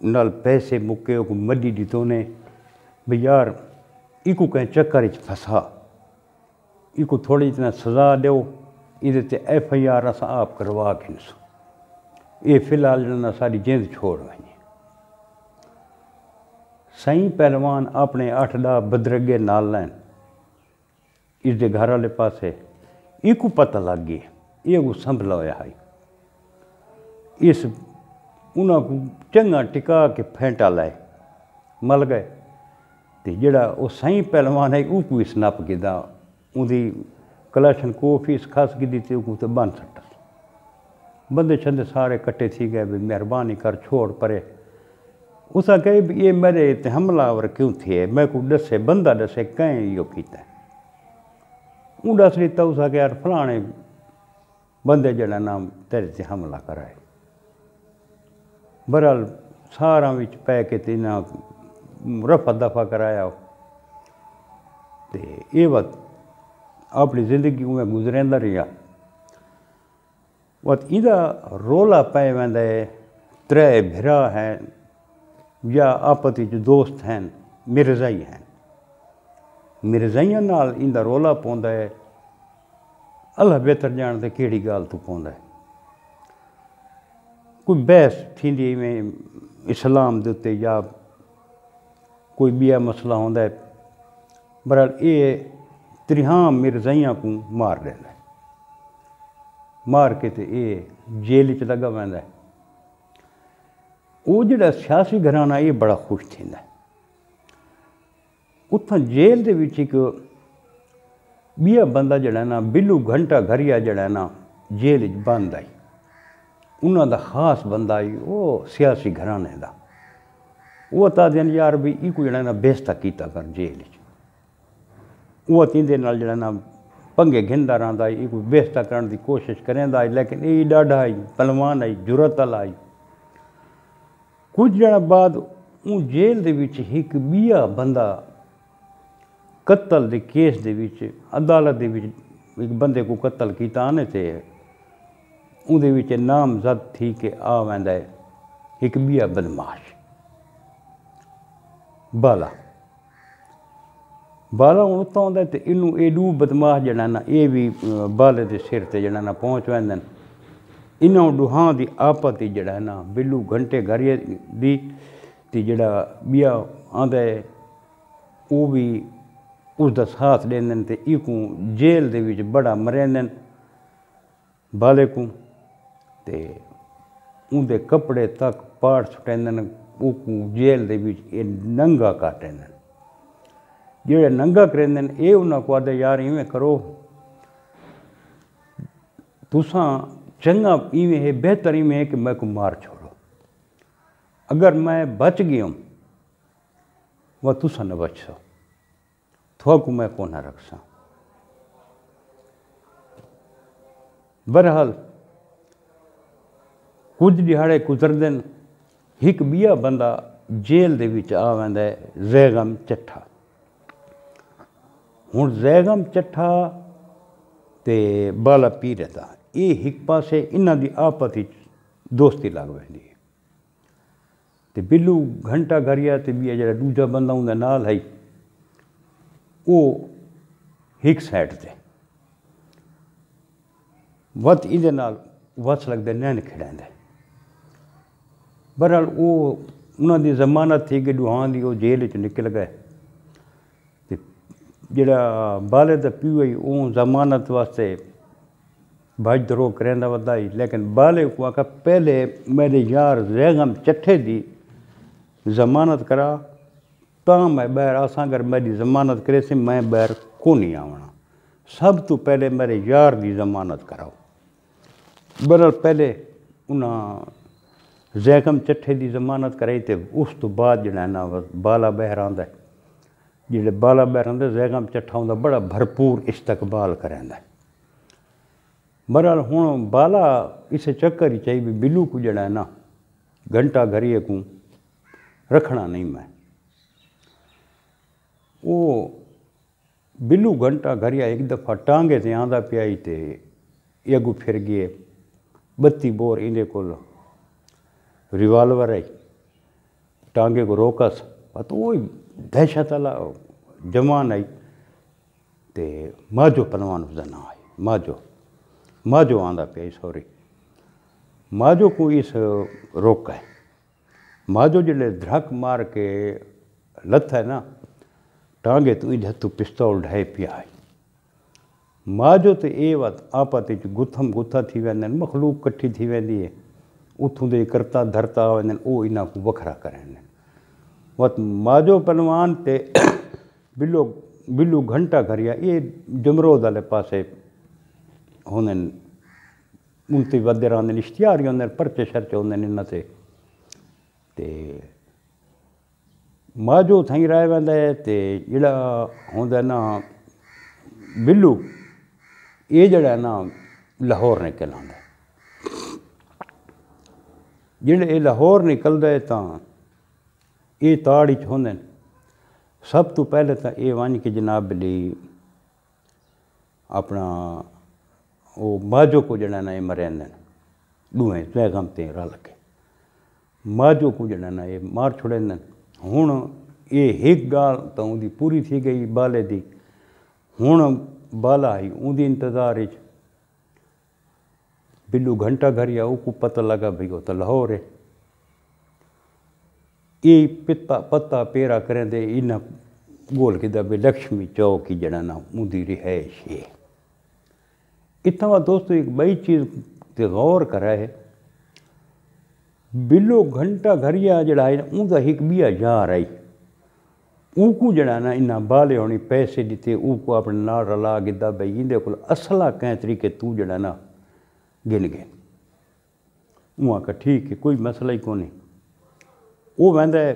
نال پیسے مکے کو مڈی دیتوں نے بھئی یار ایکو کہیں چکر اچ پھسا ایکو تھوڑی اتنا سزا دیو ادھے تے ایف آئی آر اساں آپ کروا کے نسو یہ فی الحال جنہاں ساری جیند چھوڑ وہیں سائیں پہلوان اپنے 8-10 بدرگے نال لین اس دے گھر والے پاسے ایکو پتہ لگ گیا یہ کو سنبھلا ہویا ہے اس انہاں کو چنگا ٹکا کے پھینٹا لائے مل گئے تے جڑا وہ سائیں پہلوان ہے او کو اس نپ کے دا ان دی کلاشن کوفی اس خاص کی دی تے کو تے بن سٹا بندے چھندے سارے کٹے تھی گئے بھی مہربانی کر چھوڑ پرے اسا کہے بھی یہ میرے تے حملہ آور کیوں تھے میں کو دسے بندہ دسے کہیں یہ کیتا ہے اون دس لیتا اسا کہ یار فلانے بندے جڑا نام تیرے تے حملہ کرائے برحال سارا وچ پے کے تے انہاں رفع دفع کرایا ہو تے یہ وقت اپنی زندگی میں گزریندا رہیا وقت ادھا رولا پے ویندا ہے 3 بھرا ہیں یا آپتی جو دوست ہیں مرزائی ہیں مرزائیاں نال اندہ رولا پوندا ہے اللہ بہتر جان دے کیڑی گال تو پوندا ہے کوئی بحث تھیندی میں اسلام دیتے یا کوئی بیا مسئلہ ہوندا ہے برحال یہ 3 مرزائیاں کو مار دینا ہے مار کے تے یہ جیل وچ لگا ویندا ہے وہ جڑا سیاسی گھرانہ یہ بڑا خوش تھیندا ہے اتھاں جیل دے وچ ایک بیا بندہ جڑا نا بلو گھنٹہ گھریا جڑا نا جیل وچ بند آئی انہاں دا خاص بندہ آئی وہ سیاسی گھرانے دا وہ تا دین یار بھی ایکو جڑا نا بیستا کیتا کر جیل وچ وہ تیندے نال جڑا نا پنگے گھندا رہندا آئی ایکو بیستا کرن دی کوشش کریندا آئی لیکن یہ ڈاڈا آئی پلوان آئی جرت والا آئی کچھ دن بعد اون جیل دے وچ ایک بیا بندہ قتل دے کیس دے وچ عدالت دے وچ ایک بندے کو قتل کیتا آنے تے اون دے وچ نامزد تھی کہ آ ویندا ہے ایک بیا بدماش بالا ہوں اتنا ہوندا ہے تے انہوں اے 2 بدماش جڑا نا اے بھی بالے دے سر تے جڑا نا پہنچ ویندن انہوں دوہاں دی آپت جڑا ہے نا بلو گھنٹے گھریے دی تے جڑا بیا آندا ہے وہ بھی اس دا ساتھ دیندن تے ایکو جیل دے وچ بڑا مریندن بالے کو تے ان دے کپڑے تک پاڑ سٹیندن او کو جیل دے وچ اے ننگا کاٹیندن جڑے ننگا کریندن اے انہاں کو آدھے یار ایویں کرو تساں چنگا ایویں ہے بہتر ایویں ہے کہ میں کو مار چھوڑو اگر میں بچ گیا ہوں وہ تساں نہ بچ سو تھو کو میں کو نہ رکھ سا برحال کچھ دہاڑے گزردن ایک بیا بندہ جیل دے وچ آ ویندا ہے زیغم چٹھا ہن زیغم چٹھا تے بالا پیرے دا یہ ایک پاسے انہاں دی آپت وچ دوستی لگ ویندی ہے تے بلو گھنٹہ گھریا تے بیا جڑا دوجا بندہ اون دے نال ہے وہ ایک سائڈ تے وقت ایدے نال وس لگدے نین کھڑیندے برحال وہ انہاں دی ضمانت تھی کہ دوہاں دی وہ جیل وچ نکل گئے تے جڑا بالے دا پیو ہے وہ ضمانت واسطے بھاج درو کریندا ودائی لیکن بالے کو آکھا پہلے میرے یار زیغم چٹھے دی ضمانت کرا تاں میں بہر آساں اگر میری ضمانت کرے سے میں بہر کو نہیں آونا سب تو پہلے میرے یار دی ضمانت کراؤ برحال پہلے انہاں زیغم چٹھے دی ضمانت کرائی تے اس تو بعد جڑا ہے نا بالا بہر آندا ہے جڑے بالا بہر آندا ہے زیغم چٹھا ہوندا بڑا بھرپور استقبال کریندا ہے برحال ہوں بالا اسے چکر ہی چاہیے بھی بلو کو جڑا ہے نا گھنٹہ گھریے کو رکھنا نہیں میں وہ بلو گھنٹہ گھریا ایک دفعہ ٹانگے تے آندا پیائی تے اگو پھر گئے 32 بور اندے کول ریوالور ہے ٹانگے کو روکس تو وہی دہشت والا جوان آئی تے ماجو پلوان اس کا نام آئی ماجو آندا پیا سوری ماجو کو اس روکا ہے ماجو جلے دھڑک مار کے لتھ ہے نا ٹانگے تو انج ہتھوں پستول ڈھائے پیا ہے ماجو تے اے وقت آپت گتھم گتھا تھی ویندے مخلوق کٹھی تھی ویندی ہے اتھوں دے کرتا دھرتا ویندے او انہاں کو وکھرا کرن وقت ماجو پلوان تے بلو گھنٹا گھریا یہ جمرود والے پاسے ہوندے ان تے ودے رہندے اشتہار ہوندے پرچے شرچے ہوندے انہاں تے ماجو تھیں رائے ویندا ہے تے جڑا ہوندا نا بلو یہ جڑا ہے نا لاہور نکل آندا جڑے یہ لاہور نکلدا ہے تاں یہ تاڑ وچ ہوندے سب تو پہلے تو یہ ون کے جناب لی اپنا وہ ماجو کو جڑا نا یہ مرین دوہیں پیغام تے رل کے ماجو کو جڑا نا یہ مار چھڑیں ہوں یہ ایک گال تو ان دی پوری تھی گئی بالے دی ہوں بالا آئی ان دی انتظار بلو گھنٹہ گھر یا کو پتہ لگا بھئی وہ تو لاہور ہے یہ پتا پیرا کریں دے انہاں گول کے دا بے لکشمی چوک کی جڑا نا ان دی رہائش ہے اتنا دوستو ایک بئی چیز تے غور کرا ہے بلو گھنٹہ گھریا جڑا ہے ان دا ایک بیا یار آئی او کو جڑا نا انہاں بالے ہونی پیسے دیتے او کو اپنے نال رلا گدا بھئی اندے کو اصلہ کہیں طریقے تو جڑا نا گن وہاں کا ٹھیک ہے کوئی مسئلہ ہی کوئی نہیں وہ ویندا ہے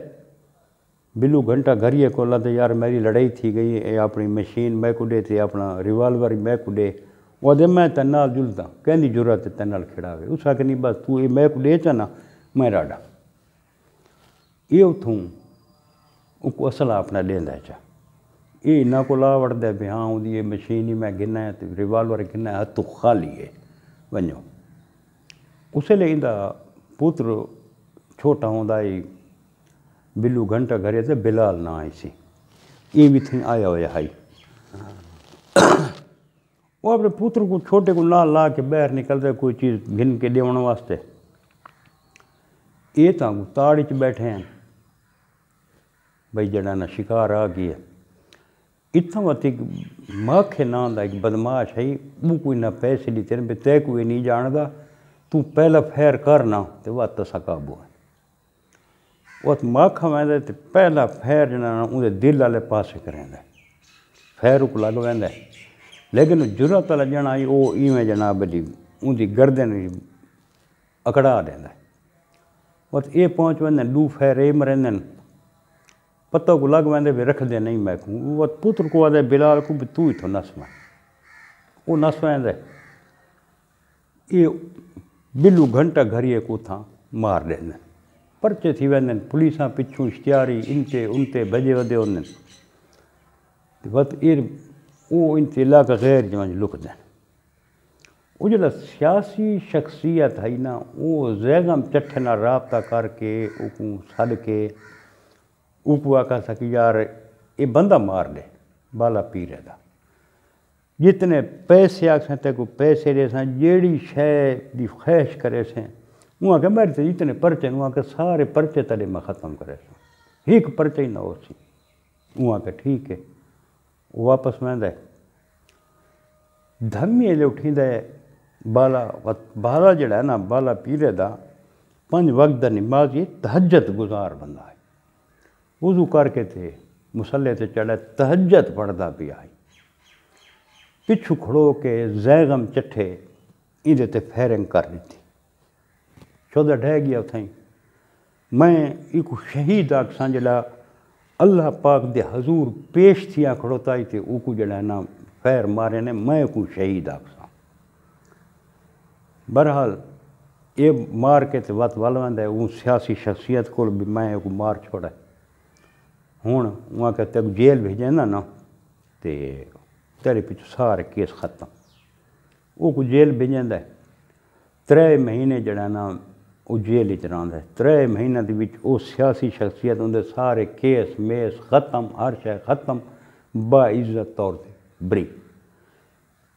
بلو گھنٹہ گھریے کو اللہ یار میری لڑائی تھی گئی ہے اپنی مشین میں کو دے تے اپنا ریوالور میں کو دے وہ دے میں تن نال جلدا کہندی ضرورت تن نال کھڑاوے اس آ کے نہیں بس تو میں کو دے چا نا میں راڈا یہ اتھوں ان کو اصلہ اپنا لیندا چا یہ نہ کو لا وڑ دے بھی ہاں یہ مشین ہی میں گنا ہے ریوالور گنا ہے ہاتھ خالی ہے ونجو اسے لے اندا پتر چھوٹا ہوندا ہی بلو گھنٹہ گھرے تے بلال نہ آئی سی یہ بھی تھیں آیا ہویا ہائی وہ اپنے پتر کو چھوٹے کو نال لا کے باہر نکل دے کوئی چیز گن کے دیون واسطے یہ تاں تاڑ چ بیٹھے ہیں بھئی جڑا نا شکار آ گئی ہے اتنا وقت ایک ماکھے نام دا ایک بدماش ہے وہ کوئی نہ پیسے دیتے ہیں تے کوئی نہیں جاندا تو پہلا پھیر کرنا تے وقت سکابو ہے وقت ماکھا ویندا تے پہلا پھیر جنا اون دے دل والے پاسے کریندا پھیر کو لگ ویندا لیکن جرات والا جنا او ایویں جناب جی اون دی گردن اکڑا دیندا وقت یہ پہنچ ویندے دو پھیر اے مرندن پتہ کو لگ ویندے بھی رکھ دے نہیں میں کو وقت پتر کو آدھے بلال کو بھی تو ہی تو نس میں وہ نس ویندے یہ بلو گھنٹہ گھریے کو تھا مار دیندے پرچے تھی ویندے پولیساں پچھوں اشتہاری انتے بجے ودے ہوندے وقت وہ انتے علاقہ غیر جمع لک دیں وہ جڑا سیاسی شخصیت ہے نا وہ زیغم چٹھے نہ رابطہ کر کے او کو سد کے او کو آکھا سا کہ یار یہ بندہ مار دے بالا پیرے دا جتنے پیسے آکھیں تے کو پیسے دے سیں جیڑی شے دی خواہش کرے سیں وہاں کہ میرے سے جتنے پرچے وہاں کہ سارے پرچے تلے میں ختم کرے سیں ایک پرچے ہی نہ ہو سی وہاں کہ ٹھیک ہے واپس میں دے دھمی لے اٹھی دے بالا جڑا ہے نا بالا پیرے دا 5 وقت دا نماز یہ تہجد گزار بندہ ہے وضو کر کے تھے مسلح تے چڑھے تہجد پڑھدا بھی آئی پچھو کھڑو کے زیغم چٹھے ایندے تے پھیرنگ کر دیتی چودہ ڈھے گیا اتھائیں میں ایک شہید آکساں جڑا اللہ پاک دے حضور پیش تھیا کھڑوتا ہی تھے او کو جڑا ہے نا پھیر مارے نے میں کو شہید آکساں بہرحال یہ مار کے تے وقت والوند ہے وہ سیاسی شخصیت کو بھی میں کو مار چھوڑا ہے ہوں وہاں کہ تک جیل بھیجیں نا تے تیرے پیچھے سارے کیس ختم وہ کو جیل بھیجیں 3 مہینے جڑا نا وہ جیل چ رہندا ہے 3 مہینوں دے وچ وہ سیاسی شخصیت اندر سارے کیس میس ختم ہر شے ختم باعزت طور تے بری۔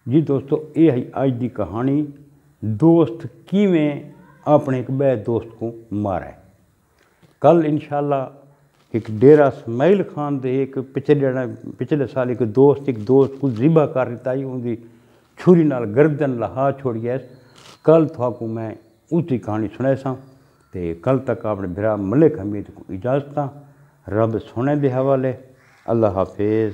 جی دوستو یہ ہے اج دی کہانی دوست کیویں اپنے ایک بے دوست کو مارا ہے۔ کل انشاءاللہ ایک ڈیرا اسماعیل خان دے ایک پچھلے سال ایک دوست کو ذبح کر دیتا ہی ان دی چھری نال گردن لہا چھوڑی ہے۔ کل تھاکوں میں اس کی کہانی سنے سا تے کل تک اپنے بھرا ملک حمید کو اجازت رب سونے دے حوالے۔ اللہ حافظ۔